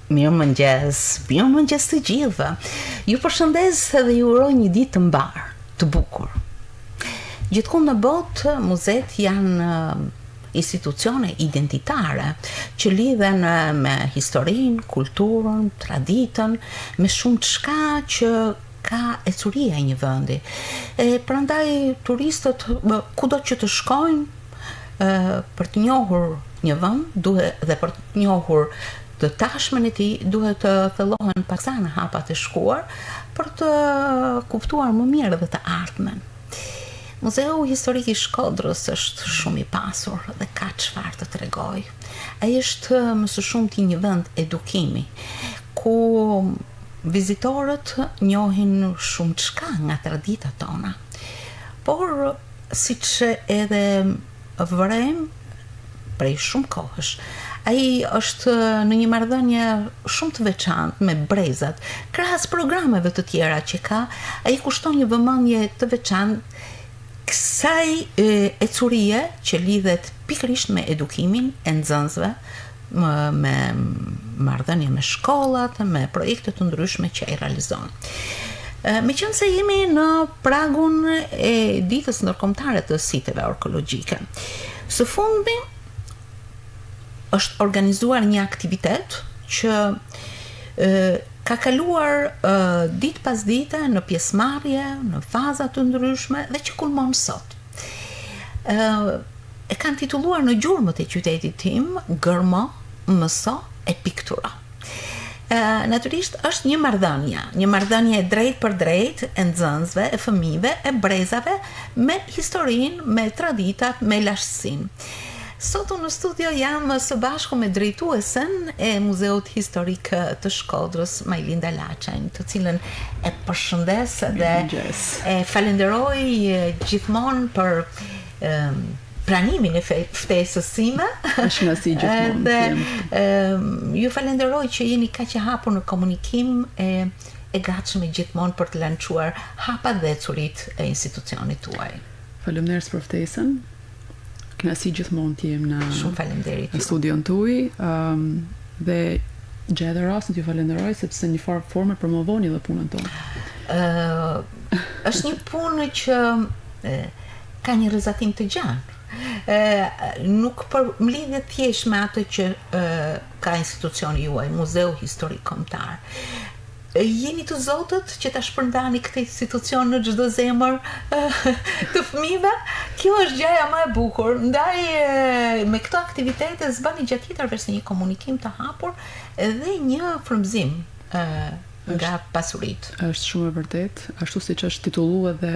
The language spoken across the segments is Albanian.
Mirëmëngjes të gjithëve. Ju përshëndes dhe ju uroj një ditë të mbar, të bukur. Gjithkund në botë, muzeet janë institucione identitare që lidhen me historinë, kulturën, traditën, me shumë çka që ka ecuria e një vendi. Prandaj turistët kudo që të shkojnë për të njohur një vend, duhet dhe për të njohur të tashmen e tij, duhet të thellohen paksa në hapat e shkuar për të kuptuar më mirë dhe të ardhmen. Muzeu Historik i Shkodrës është shumë i pasur dhe ka çfarë të tregoj. Ai është më së shumti një vend edukimi, ku vizitorët njohin shumë çka nga traditat tona. Por siç edhe vërejmë prej shumë kohësh, ai është në një marrëdhënie shumë të veçantë me brezat. Krahas programeve të tjera që ka, ai kushton një vëmendje të veçantë kësaj ecurie që lidhet pikërisht me edukimin e nxënësve, me marrëdhënie me shkollat, me projekte të ndryshme që ai realizon. Meqense jemi në pragun e ditës ndërkombëtare të siteve arkeologjike, së fundmi është organizuar një aktivitet që ka kaluar ditë pas dite në pjesëmarrje, në faza të ndryshme dhe që kulmon sot. E kanë titulluar në gjurmët e qytetit tim Gërmo, Mëso e Piktura. Natyrisht është një marrëdhënie drejt për drejt e nxënësve, e fëmijëve, e brezave me historinë, me traditat, me lashtësinë. Sot në studio jam së bashku me drejtuesen e Muzeut Historik të Shkodrës, Majlinda Laçajn, të cilën e përshëndes dhe e falenderoj gjithmonë për pranimin e ftesës sime. Është kënaqësi gjithmonë. Dhe ju falenderoj që jeni kaq e hapur në komunikim e gatshme gjithmonë për të lançuar hapat dhe ecurit e institucionit tuaj. Faleminderit për ftesën. Kënaqësi gjithmonë të jem në studion tuaj, dhe gjej edhe rastin t'ju falenderoj sepse një farë forme promovoni edhe punën tonë. Është një punë që ka një rrezatim të gjatë. Nuk mlidhet thjesht me atë që ka institucioni juaj, Muzeu Historik Kombëtar. Jeni të zotët që ta shpërndani këtë institucion në çdo zemër të fëmijëve. Kjo është gjëja më e bukur. Ndaj me këto aktivitete s'bani gjatë tjetër veç një komunikim të hapur dhe një frymëzim nga pasuritë. Është shumë e vërtetë, ashtu siç është titulluar edhe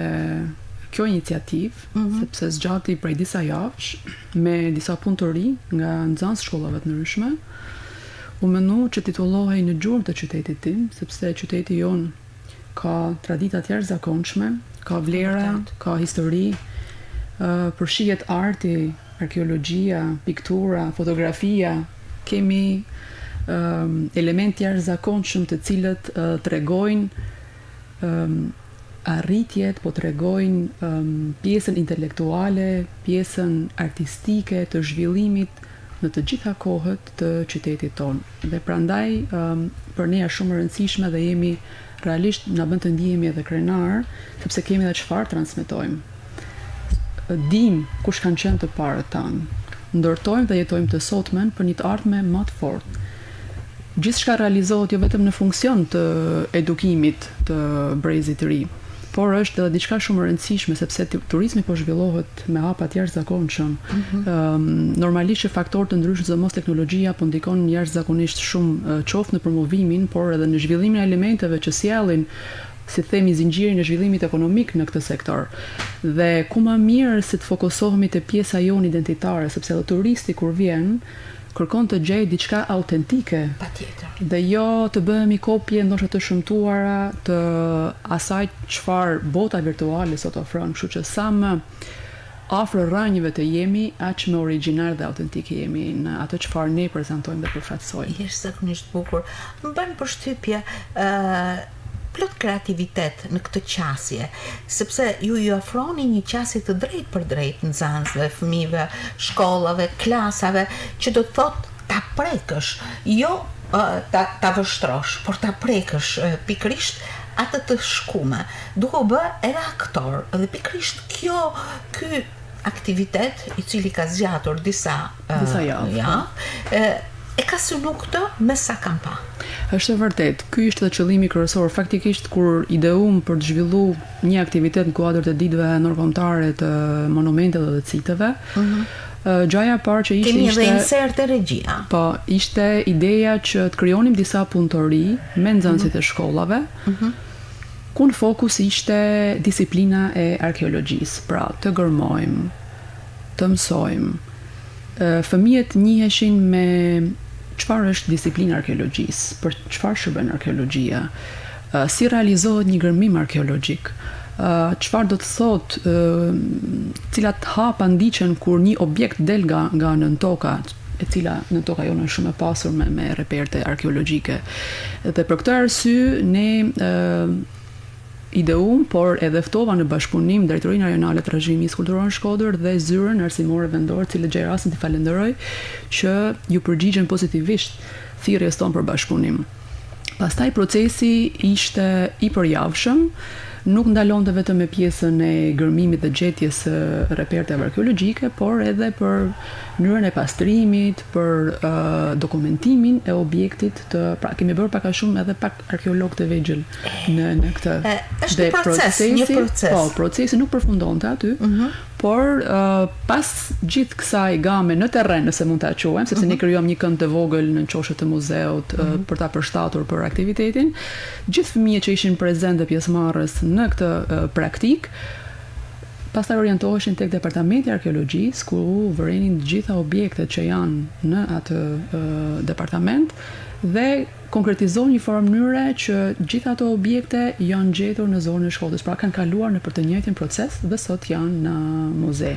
kjo iniciativë, sepse zgjati prej disa javësh me disa punë të ri nga nxënës shkollave të ndryshme. U menu që titullohej në gjurmë të qytetit tim, sepse qyteti jon ka tradita të jashtëzakonshme, ka vlera, ka histori, përfshihet arti, arkeologjia, piktura, fotografia, kemi elementë jashtëzakonshëm të cilët tregojnë arritjet, po tregojnë pjesën intelektuale, pjesën artistike të zhvillimit në të gjitha kohët të qytetit tonë. Dhe prandaj për ne është shumë e rëndësishme dhe jemi realisht na bën të ndihemi edhe krenar, sepse kemi edhe çfarë transmetojmë. Dim kush kanë qenë të parët tanë. Ndërtojmë dhe jetojmë të sotmen për një të ardhme më të fortë. Gjithçka realizohet jo vetëm në funksion të edukimit të brezit të ri, por është edhe diçka shumë e rëndësishme sepse turizmi po zhvillohet me hapa të jashtëzakonshëm. Normalisht që faktorë të ndryshëm, sidomos teknologjia, po ndikon jashtëzakonisht shumë qoftë në promovimin, por edhe në zhvillimin e elementeve që sjellin, si themi, zinxhirin e zhvillimit ekonomik në këtë sektor. Dhe ku më mirë se të fokusohemi te pjesa jonë identitare, sepse edhe turisti kur vjen kërkon të gjejë diçka autentike. Patjetër. Dhe jo të bëhemi kopje ndoshta të shëmtuara të asaj çfarë bota virtuale sot ofron, kështu që sa më afër rrënjëve të jemi, aq më origjinal dhe autentik jemi në atë çfarë ne prezantojmë dhe përfaqësojmë. Jashtëzakonisht bukur. Më bën përshtypje plot kreativitet në këtë qasje, sepse ju ofroni një qasje të drejtë për drejtë nxënësve, fëmijëve, shkollave, klasave, që do të thotë ta prekësh, jo ta vështrosh, por ta prekësh pikërisht atë të shkume, duke u bë edhe aktor, dhe pikërisht ky aktivitet i cili ka zgjatur disa javë, e ka synu këtë me sa kam pa. Është vërtet, ky ishte qëllimi kryesor. Faktikisht kur ideum për të zhvilluar një aktivitet në kuadër të ditëve ndërkombëtare të monumenteve dhe të siteve, gjaja parë që ishte... Kemi edhe insert e regjia. Po, ishte ideja që të krijonim disa punëtori me nxënësit e shkollave, ku në fokus ishte disiplina e arkeologjisë, pra të gërmojmë, të mësojmë. Fëmijët njiheshin me çfarë është disiplina arkeologjisë, për çfarë shërben arkeologjia, si realizohet një gërmim arkeologjik, çfarë do të thotë, cilat hapa ndiqen kur një objekt del nga nëntoka, e cila nëntoka jonë është shumë e pasur me reperte arkeologjike. Dhe për këtë arsye ne ideum, por edhe ftova në bashkëpunim Drejtorinë Rajonale të Trashëgimisë Kulturore në Shkodër dhe Zyrën Arsimore Vendore, cilë gjej rastin të falenderoj që ju përgjigjen pozitivisht thirrjes tonë për bashkëpunim. Pastaj procesi ishte i përjavshëm, nuk ndalonte vetëm me pjesën e gërmimit dhe gjetjes së reperteve arkeologjike, por edhe për mënyrën e pastrimit, për dokumentimin e objektit pra kemi bërë pak a shumë edhe pak arkeolog të vegjël në këtë. Është një proces. Po, procesi nuk përfundonte aty, por pas gjithë kësaj game në terren, nëse mund ta quajmë, sepse ne krijuam një kënd të vogël në qoshët të muzeut për ta përshtatur për aktivitetin, gjithë fëmijët që ishin prezente dhe pjesëmarrës në këtë praktik, pastaj orientoheshin tek departamenti i arkeologjisë, ku vërenin të gjitha objektet që janë në atë departament dhe konkretizohen një formë mënyre që gjitha ato objekte janë gjetur në zonën e Shkodrës, pra kanë kaluar në për të njëjtin proces dhe sot janë në muze.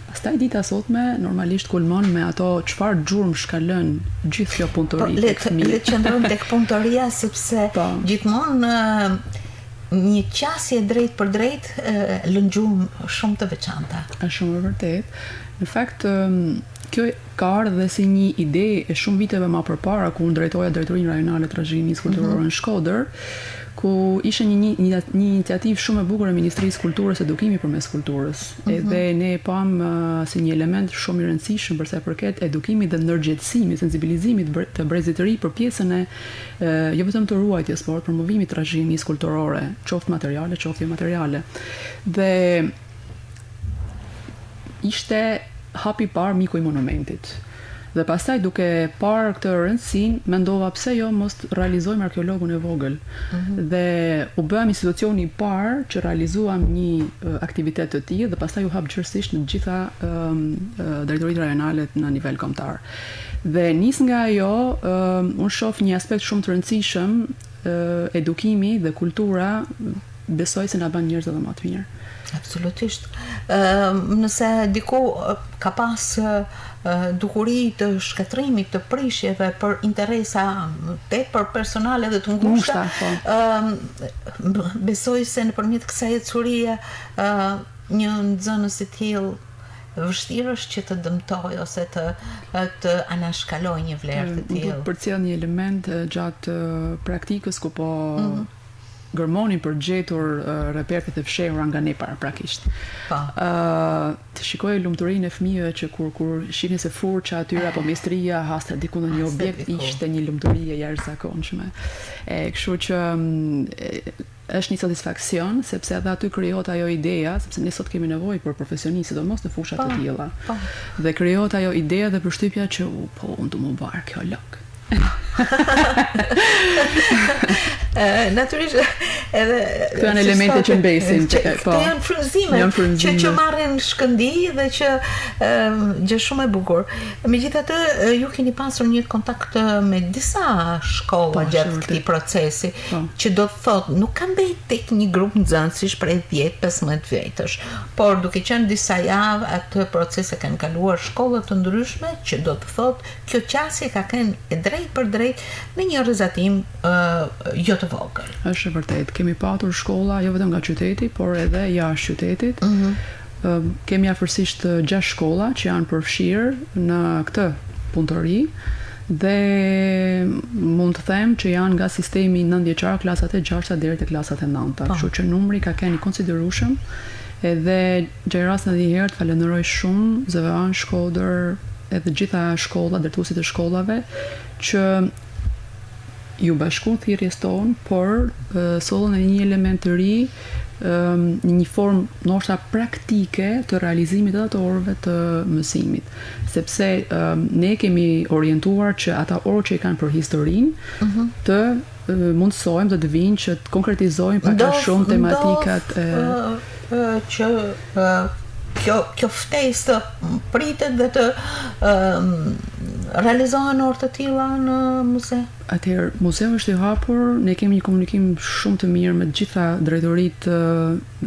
Pastaj dita sotme normalisht kulmon me ato çfarë gjurmë ka lënë gjithë kjo punëtori tek fëmijët. Le të qëndrojmë tek punëtoria sepse gjithmonë një qasje drejt për drejt lën gjurmë shumë të veçanta. Është shumë e vërtet. Në fakt, kjo ka ardhur dhe si një ide e shumë viteve më përpara, ku drejtoja Drejtorinë Rajonale të Trashëgimisë Kulturore në Shkodër, ku ishte një iniciativë shumë e bukur e Ministrisë Kulturës e Edukimit përmes kulturës. Edhe ne e pam si një element shumë i rëndësishëm për sa i përket edukimit dhe ndërgjegjësimit, sensibilizimit të brezit të ri për pjesën e jo vetëm të ruajtjes, por promovimit të trashëgimisë kulturore, qoftë materiale, qoftë jo materiale. Dhe ishte hapi parë miku i monumentit. Dhe pastaj duke parë këtë rëndësinë, mendova pse jo mos realizojmë arkeologun e vogël. Dhe u bëam institucioni i parë që realizuam një aktivitet të tillë dhe pastaj u hap gjërësisht në të gjitha drejtoritë rajonale në nivel kombëtar. Dhe nis nga ajo, unë shoh një aspekt shumë të rëndësishëm, edukimi dhe kultura, besoj se na bën njerëz edhe më të mirë. Absolutisht. Nëse diku ka pas dukuri të shkatrimit të prishjeve për interesa tepër personale dhe të ngushta, besoj se nëpërmjet kësaj ecurie një nxënës i tillë vështirë është që të dëmtoj ose të anashkaloj një vlerë të tillë. Për cilë një element gjatë praktikës ku po gërmonin për gjetur repertet e fshehura nga ne paraprakisht. Të shikoj lumturinë e fëmijëve që kur shihnin se furça atyre apo mestria haste diku në një objekt, ishte një lumturi e jashtëzakonshme. Kështu që është një satisfaksion sepse edhe aty krijohet ajo ideja, sepse ne sot kemi nevojë për profesionistë, sidomos në fusha të tilla. Dhe krijohet ajo ide dhe përshtypja që unë do më bëj arkeolog. Natyrisht edhe këto janë elemente që mbesin, këto janë frymëzime që marrin shkëndi dhe që gjë shumë e bukur. Megjithatë ju keni pasur një kontakt me disa shkolla gjatë këtij procesi, që do të thotë nuk ka mbetë tek një grup nxënësish prej 10-15 vjetësh, por duke qenë disa javë atë proces e kanë kaluar shkolla të ndryshme, që do të thotë kjo qasje ka qenë e drejt për drejt me një rrezatim jo të vogël. Është vërtet, kemi patur shkolla jo vetëm nga qyteti, por edhe jashtë qytetit. Kemi afërsisht 6 shkolla që janë përfshirë në këtë punëtori dhe mund të them që janë nga sistemi 9 vjeçar, klasat e 6 deri te klasat e 9. Kështu që numri ka qenë i konsiderueshëm. Edhe Xhairas në herë falenderoj shumë ZVA Shkodër, edhe gjitha shkollat, drejtuesit e shkollave që ju bashkuan thirrjes tonë, por sollën një element të ri, një formë ndoshta praktike të realizimit të ato orëve të mësimit, sepse ne kemi orientuar që ata orë që i kanë për historinë të mundsojmë të vinë që të konkretizojmë pak a shumë tematikat që kjo ftesë pritet dhe të realizohen orë të tilla në muze. Atëherë, muzeu është i hapur, ne kemi një komunikim shumë të mirë me të gjitha drejtoritë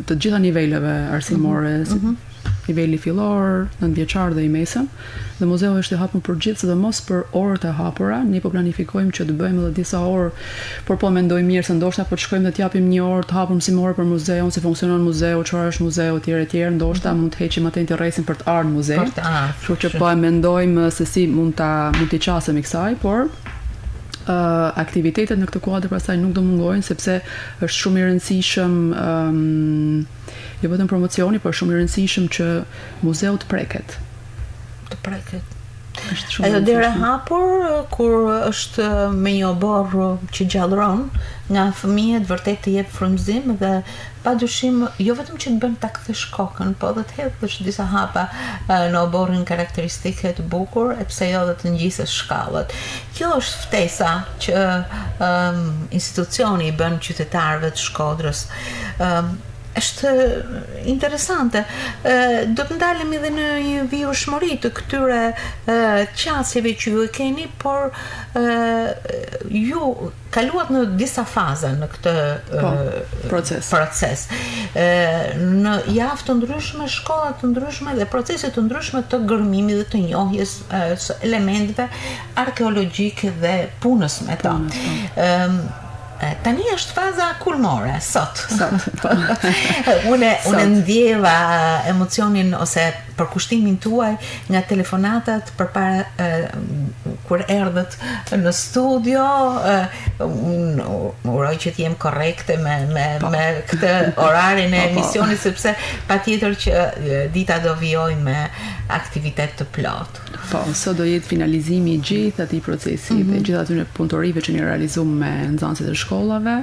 të gjitha niveleve arsimore, niveli fillor, 9 vjeçar dhe i mesëm. Dhe muzeu është i hapur për gjithë, sidomos për orët e hapura. Ne po planifikojmë që të bëjmë edhe disa orë, por po mendoj mirë se ndoshta po të shkojmë dhe të japim një orë të hapur mësimore për muzeun, si funksionon muzeu, çfarë është muzeu etj, ndoshta mund të heqim atë interesin për të ardhur në muze. Kështu që po e mendojmë se si mund t'i qasemi kësaj, por aktivitetet në këtë kuadër pastaj nuk do mungojnë, sepse është shumë i rëndësishëm jo vetëm promocioni, por shumë i rëndësishëm që muzeu të preket. Ajo dera hapur kur është me një obor që gjallëron nga fëmijët vërtet të jep frymëzim dhe padyshim jo vetëm që të bën ta kthesh kokën, po edhe të hedhësh disa hapa në oborrin karakteristike të bukur, e pse jo dhe të ngjisësh shkallët. Kjo është ftesa që institucioni i bën qytetarëve të Shkodrës. Është interesante. Do të ndalemi edhe në një vijueshmëri të këtyre qasjeve që ju e keni, por ju kaluat në disa faza në këtë proces. Në javë të ndryshme, shkolla të ndryshme dhe procese të ndryshme të gërmimit dhe të njohjes së elementeve arkeologjike dhe punës me to. Tani është faza kulmore, sot. Unë ndjeva emocionin ose përkushtimin tuaj nga telefonatat përpara kur erdhët në studio. Uroj që të jem korrekte me këtë orarin e emisionit, sepse patjetër që dita do vijoj me aktivitet të plot. Po, sot do jetë finalizimi i gjithë atij procesi dhe gjithë atyre punëtorive që ne realizojmë me nxënësit e shkollave.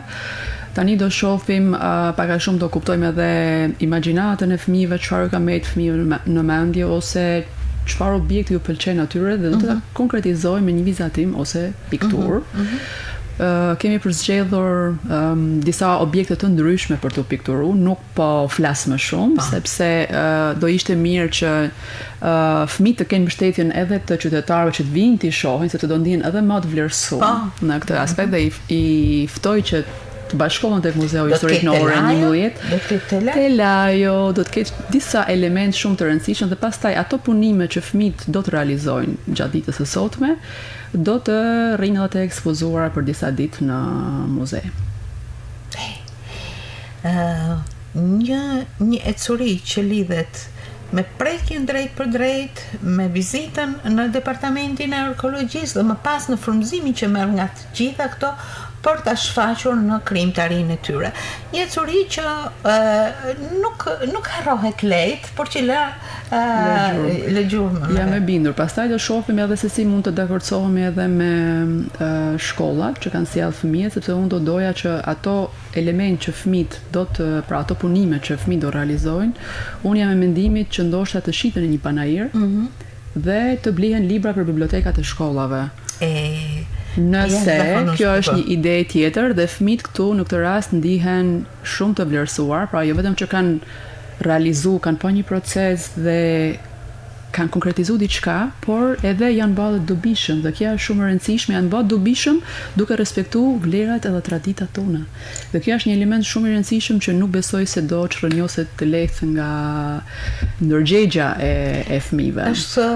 Tani do shohim pak a shumë do kuptojmë edhe imagjinatën e fëmijëve, çfarë ka mbet fëmijëve në mendje ose çfarë objekti ju pëlqen atyre dhe do ta konkretizojmë me një vizatim ose pikturë. Kemi përzgjedhur disa objekte të ndryshme për të pikturuar, nuk po flas më shumë, sepse do ishte mirë që fëmijët të kenë mbështetjen edhe të qytetarëve që të vinë të shohin, se të do ndihen edhe më të vlerësuar në këtë aspekt dhe i ftoj që të bashkohen tek Muzeu Historik në orën 11. Do të ketë telajo, do të ketë disa elementë shumë të rëndësishëm dhe pastaj ato punime që fëmijët do të realizojnë gjatë ditës së sotme do të rrinë edhe të ekspozuara për disa ditë në muze. Një ecuri që lidhet me prekjen drejt për drejt, me vizitën në departamentin e arkeologjisë dhe më pas në frymëzimin që merr nga të gjitha këto për ta shfaqur në krijimtarinë e tyre. Një ecuri që nuk harrohet lehtë, por që le gjurmë. Jam e bindur. Pastaj do shohim edhe se si mund të dakordsohemi edhe me shkollat që kanë sjellë fëmijët, sepse unë do doja që ato elementë që fëmijët pra ato punime që fëmijët do realizojnë, unë jam e mendimit që ndoshta të shiten në një panair dhe të blihen libra për bibliotekat e shkollave. Nëse kjo është një ide tjetër dhe fëmijët këtu në këtë rast ndihen shumë të vlerësuar, pra jo vetëm që kanë realizuar, kanë pa një proces dhe kanë konkretizuar diçka, por edhe janë bërë dobishëm dhe kjo është shumë e rëndësishme, janë bërë dobishëm duke respektuar vlerat edhe traditat tona. Dhe kjo është një element shumë i rëndësishëm që nuk besoj se do çrënjoset të lehtë nga ndërgjegja e fëmijëve. Është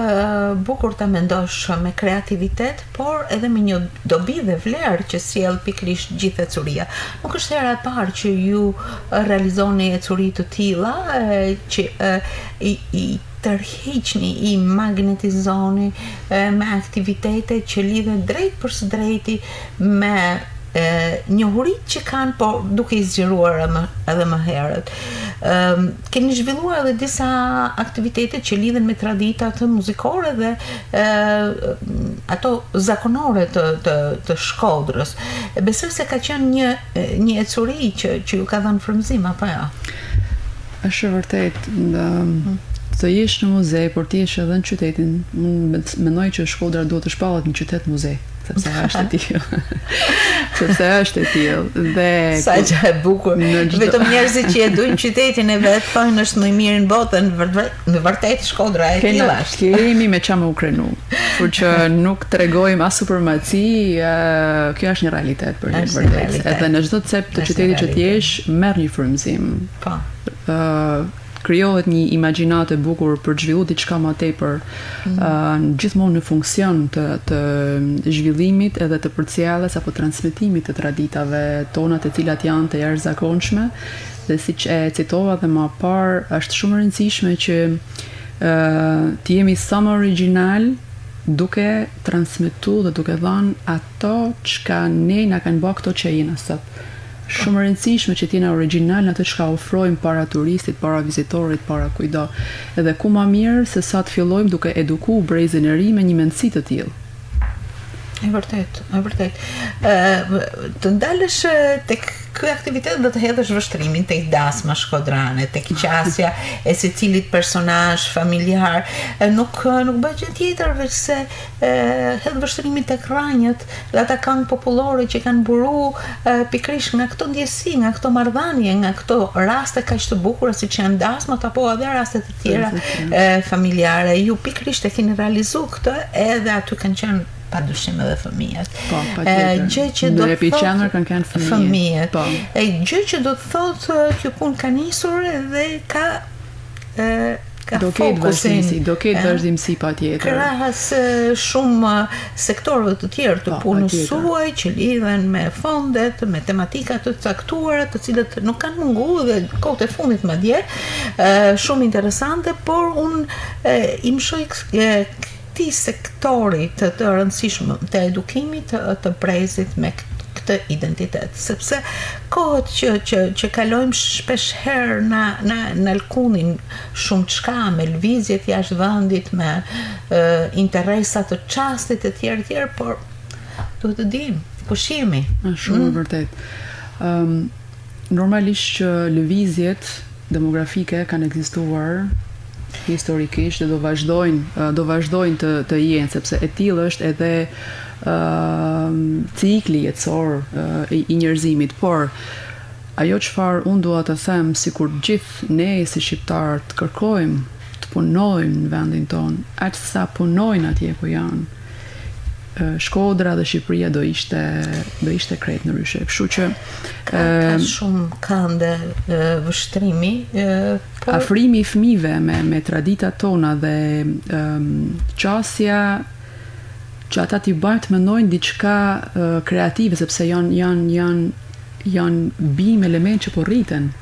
bukur ta mendosh me kreativitet, por edhe me një dobi dhe vlerë që sjell pikërisht gjithë ecuria. Nuk është hera e parë që ju realizoni ecuri të tilla që tërheqni, I magnetizoni me aktivitete që lidhen drejt për së drejti me njohurit që kanë, por duke I zgjeruar edhe më herët. Keni zhvilluar edhe disa aktivitete që lidhen me traditat muzikore dhe ato zakonore të Shkodrës. Besoj se ka qenë një ecuri që ju ka dhënë frymëzim, apo jo? Është vërtet, të jesh në muze, por ti jesh edhe në qytetin, unë mendoj që Shkodra duhet të shpallet në qytet muze. Sepse është e tillë. Sepse është e tillë dhe sa që e bukur. Vetëm njerëzit që e duajnë qytetin e vet thonë është më I mirë në botë, në vërtet Shkodra e tillë është. Kemi me çamë u krenu. Por që nuk tregojmë as supremaci, kjo është një realitet për ne vërtet. Edhe në çdo cep të qytetit që ti jesh, merr një frymëzim. Po. Krijohet një imagjinat e bukur për të zhvilluar diçka më tepër, gjithmonë në funksion të zhvillimit edhe të përcjelljes apo transmetimit të traditave tona, të cilat janë të jashtëzakonshme, dhe siç e citova dhe më parë, është shumë e rëndësishme që të jemi sa më origjinal duke transmetuar dhe duke dhënë ato çka ne na kanë bërë këto që jemi sot. Shumë e rëndësishme që t'jena origjinal në atë çka ofrojmë para turistit, para vizitorit, para kujdo. Edhe ku më mirë se sa të fillojmë duke eduku brezin e ri me një mendësi të tillë. E vërtet. Të ndalësh tek ky aktivitet do të hedhësh vështrimin tek dasma shkodrane, tek qasja e secilit personazh familjar, nuk bëj gjë tjetër veç se hedh vështrimin tek rranjët dhe ata kanë popullore që kanë buru pikërisht nga këto ndjesi, nga këto marrëdhënie, nga këto raste kaq të bukura siç janë dasmat apo edhe raste të tjera familjare. Ju pikërisht e keni realizuar këtë edhe aty kanë qenë padyshim edhe fëmijët. Po, gjë që do të thotë kanë qenë fëmijët. Po. Gjë që do të thotë kjo punë ka nisur dhe ka do ketë vazhdimsi patjetër. Krahas shumë sektorëve të tjerë të punës suaj që lidhen me fondet, me tematika të caktuara, të cilët nuk kanë munguar dhe kohët e fundit madje, shumë interesante, por unë I mshoj këtij sektori të rëndësishëm të edukimit të brezit me këtë identitet, sepse kohët që kalojmë shpesh herë në lkunin shumë çka me lëvizjet jashtë vendit, me interesa të çastit e tjerë, por duhet të dimë kush jemi. Shumë vërtet. Normalisht që lëvizjet demografike kanë ekzistuar historikisht dhe do vazhdojnë të jenë, sepse e tillë është edhe cikli jetësor I njerëzimit, por ajo çfarë unë dua të them, sikur gjithë ne si shqiptar të kërkojmë të punojmë në vendin tonë, aq sa punojnë atje ku janë, Shkodra dhe Shqipëria do ishte krejt në ryshe. Kështu që ka shumë kënde vështrimi, afrimi I fëmijëve me traditat tona dhe qasja që ata t'i bëjmë të mendojnë diçka kreative, sepse janë bim element që po rriten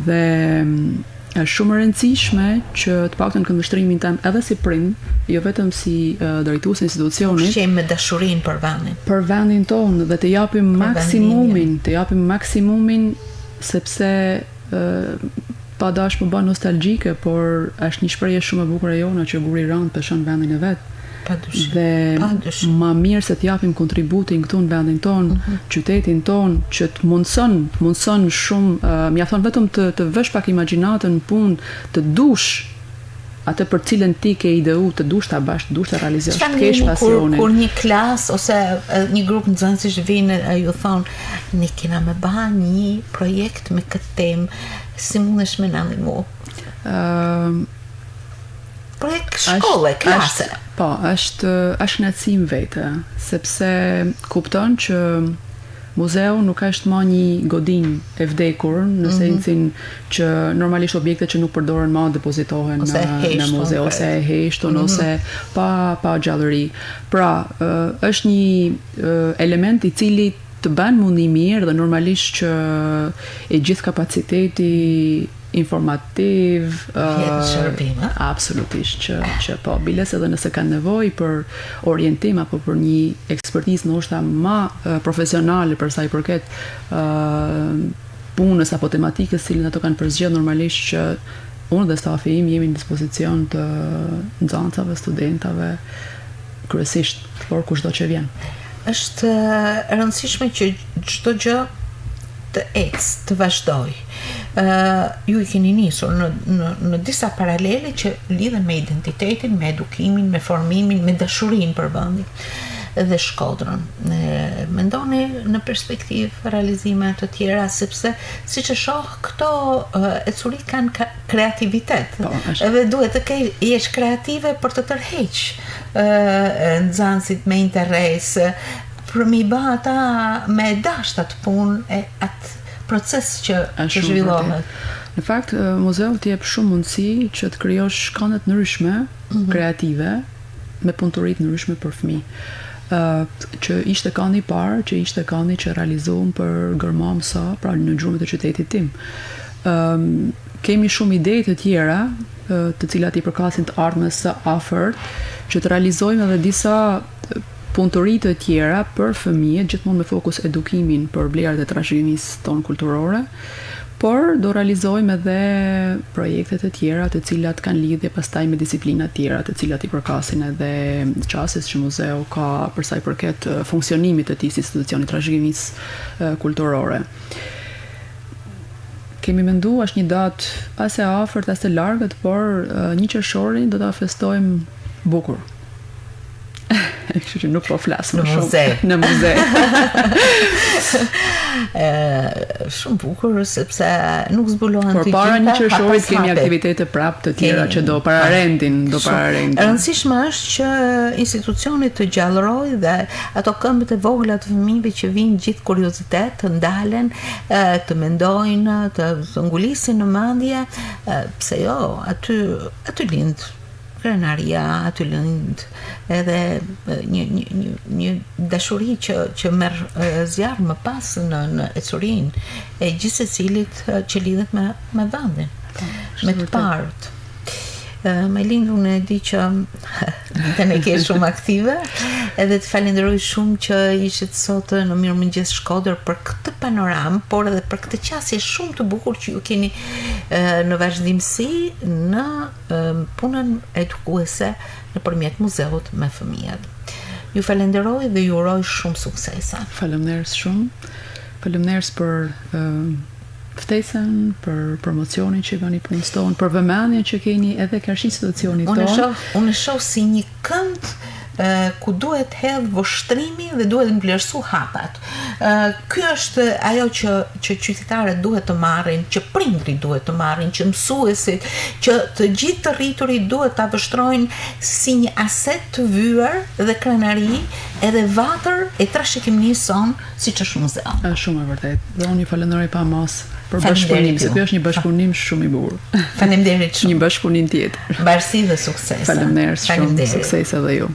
dhe është shumë e rëndësishme që të paktën këndvështrimin tim edhe si prind, jo vetëm si drejtues institucionit, ushqejmë me dashurinë për vendin tonë dhe të japim maksimumin sepse pa dash më bën nostalgjike, por është një shprehje shumë e bukur e jona që guri rand peshon vendin e vet. Dhe ma mirë se t'japim kontributin këtu në vendin ton, qytetin ton, që të mundson shumë, mjafton vetëm të vësh pak imagjinatën në punë, të dush atë për cilën ti ke ideu, të dush ta bash, të dush ta realizosh, të kesh pasionin. Kur një klas ose një grup nxënësish vinë ju thonë ne kena me ba një projekt me këtë temë, si mundesh me na ndihmu? Projekt shkolle, klase. Po, është kënaqësim vete, sepse kupton që muzeu nuk është më një godinj e vdekur, në sensin që normalisht objektet që nuk përdoren më depozitohen në muzeu, ose e heshtun, ose pa gjallëri. Pra, është një element I cili të bën mundi mirë dhe normalisht që e gjithë kapaciteti informativ, shërbime. Absolutisht që po, biles edhe nëse kanë nevojë për orientim apo për një ekspertizë ndoshta më profesionale për sa i përket punës apo tematikës cilën ato kanë përzgjedhur normalisht, që unë dhe stafi im jemi në dispozicion të nxënësave, studentave, kryesisht por kushdo që vjen. Është e rëndësishme që çdo gjë të ecë, të vazhdoj. Ju i keni nisur në disa paralele që lidhen me identitetin, me edukimin, me formimin, me dashurinë për vendin dhe Shkodrën. Mendoni në perspektivë realizime të tjera, sepse siç e shoh këto ecuri kanë kreativitet. Edhe duhet të jesh kreative për të tërheq nxënësit me interes, për mi bë ata me dashur atë punë e atë proces që zhvillohet. Në fakt, muzeu të jep shumë mundësi që të krijosh shkande të ndryshme, kreative, me punëtori të ndryshme për fëmijë. Që ishte kandi i parë, që ishte kandi që realizohem për Gërmamsa, pra në gjurmët e qytetit tim. Kemi shumë ide të tjera, të cilat i përkasin të ardhmes së afërt, që të realizojmë edhe disa punëtori të tjera për fëmijët, gjithmonë me fokus edukimin për vlerat e trashëgimisë tonë kulturore, por do realizojmë edhe projekte të tjera të cilat kanë lidhje pastaj me disiplina të tjera, të cilat i përkasin edhe çastes që muzeu ka për sa i përket funksionimit të tij si institucioni trashëgimisë kulturore. Kemi menduar është një datë as e afërt as e largët, por 1 qershorin do ta festojmë bukur. Kështu që nuk po flas më shumë në muze. Shumë bukur sepse nuk zbulohen të gjitha. Por para 1 qershorit kemi aktivitete prapë të tjera që do pararendin. Rëndësishme është që institucioni të gjallërojë dhe ato këmbët e vogla të fëmijëve që vinë gjithë kuriozitet të ndalen, të mendojnë, të ngulisin në mendje, pse jo, aty lind krenaria, aty lind edhe një dashuri që merr zjarr më pas në ecurinë e gjithë secilit që lidhet me vendin, me të parët. Me lindu në di që të ne ke shumë aktive, edhe të falenderoj shumë që ishit sot në Mirëmëngjes Shkodër për këtë panoram, por edhe për këtë qasje shumë të bukur që ju keni në vazhdimsi në punën edukuese nëpërmjet muzeut me fëmijët. Ju falenderoj dhe ju uroj shumë suksesa. Faleminderit shumë. Faleminderit për ftesën, për promocionin që bëni punës tonë, për vëmendjen që keni edhe kërsh institucionit tonë. Unë shoh si një kënd ku duhet hedh vështrimi dhe duhet mblerësu hapat. Ky është ajo që qytetarët duhet të marrin, që prindrit duhet të marrin, që mësuesit, që të gjithë të rriturit duhet ta vështrojnë si një aset të vyer dhe krenari edhe vatër e trashëgiminisë son, siç është muzeu. Është shumë e vërtetë. Dhe unë ju falenderoj pa mas për bashkëpunim, se ky është një bashkëpunim shumë i bukur. Faleminderit shumë. Një bashkëpunim tjetër. Mbarësi dhe sukses. Faleminderit shumë. Sukses edhe ju.